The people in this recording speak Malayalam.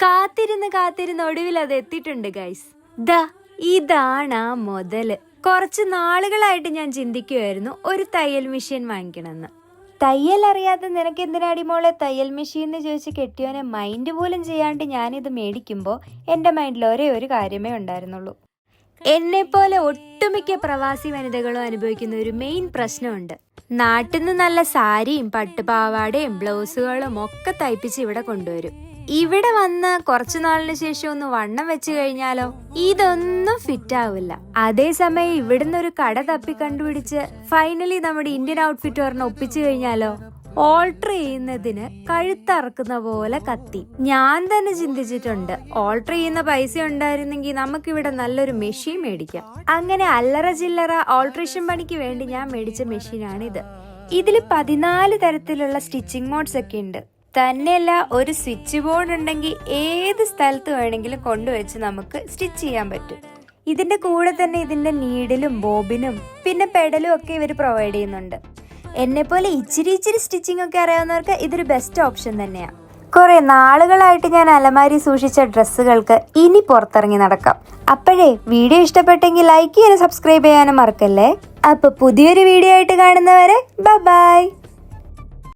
കാത്തിരുന്ന് ഒടുവിൽ അത് എത്തിയിട്ടുണ്ട് ഗൈസ്. ഇതാണ് ആ മുതല്. കുറച്ച് നാളുകളായിട്ട് ഞാൻ ചിന്തിക്കുമായിരുന്നു ഒരു തയ്യൽ മെഷീൻ വാങ്ങിക്കണമെന്ന്. തയ്യൽ അറിയാത്ത നിനക്ക് എന്തിനാടി മോളെ തയ്യൽ മെഷീൻ എന്ന് ചോദിച്ച് കെട്ടിയോനെ മൈൻഡ് പോലും ചെയ്യാണ്ട് ഞാനിത് മേടിക്കുമ്പോൾ എൻ്റെ മൈൻഡിൽ ഒരേ ഒരു കാര്യമേ ഉണ്ടായിരുന്നുള്ളൂ. എന്നെപ്പോലെ ഒട്ടുമിക്ക പ്രവാസി വനിതകളും അനുഭവിക്കുന്ന ഒരു മെയിൻ പ്രശ്നമുണ്ട്. നാട്ടിൽ നിന്ന് നല്ല സാരിയും പട്ടുപാവാടയും ബ്ലൗസുകളും ഒക്കെ തയ്പ്പിച്ച് ഇവിടെ കൊണ്ടുവരും. ഇവിടെ വന്ന് കുറച്ചു നാളിന് ശേഷം ഒന്ന് വണ്ണം വെച്ച് കഴിഞ്ഞാലോ ഇതൊന്നും ഫിറ്റ് ആവില്ല. അതേസമയം ഇവിടുന്ന് ഒരു കട തപ്പി കണ്ടുപിടിച്ച് ഫൈനലി നമ്മുടെ ഇന്ത്യൻ ഔട്ട്ഫിറ്റ് ഒരെണ്ണം ഒപ്പിച്ചു കഴിഞ്ഞാലോ ഓൾട്ടർ ചെയ്യുന്നതിന് കഴുത്തറക്കുന്ന പോലെ കത്തി. ഞാൻ തന്നെ ചിന്തിച്ചിട്ടുണ്ട്, ഓൾട്ടർ ചെയ്യുന്ന പൈസ ഉണ്ടായിരുന്നെങ്കിൽ നമുക്കിവിടെ നല്ലൊരു മെഷീൻ മേടിക്കാം. അങ്ങനെ അല്ലറ ചില്ലറ ഓൾട്രേഷൻ പണിക്ക് വേണ്ടി ഞാൻ മേടിച്ച മെഷീനാണിത്. ഇതിൽ 14 തരത്തിലുള്ള സ്റ്റിച്ചിങ് മോഡ്സ് ഒക്കെ ഉണ്ട്. തന്നെയല്ല, ഒരു സ്വിച്ച് ബോർഡ് ഉണ്ടെങ്കിൽ ഏത് സ്ഥലത്ത് വേണമെങ്കിലും കൊണ്ടുവച്ച് നമുക്ക് സ്റ്റിച്ച് ചെയ്യാൻ പറ്റും. ഇതിന്റെ കൂടെ തന്നെ ഇതിന്റെ നീഡിലും ബോബിനും പിന്നെ പെഡലും ഒക്കെ ഇവർ പ്രൊവൈഡ് ചെയ്യുന്നുണ്ട്. എന്നെപ്പോലെ ഇച്ചിരി സ്റ്റിച്ചിങ് ഒക്കെ അറിയാവുന്നവർക്ക് ഇതൊരു ബെസ്റ്റ് ഓപ്ഷൻ തന്നെയാണ്. കുറെ നാളുകളായിട്ട് ഞാൻ അലമാരി സൂക്ഷിച്ച ഡ്രസ്സുകൾക്ക് ഇനി പുറത്തിറങ്ങി നടക്കാം. അപ്പോഴേ വീഡിയോ ഇഷ്ടപ്പെട്ടെങ്കിൽ ലൈക്ക് ചെയ്യാനും സബ്സ്ക്രൈബ് ചെയ്യാനും മറക്കല്ലേ. അപ്പൊ പുതിയൊരു വീഡിയോ ആയിട്ട് കാണുന്നവരെ ബൈ.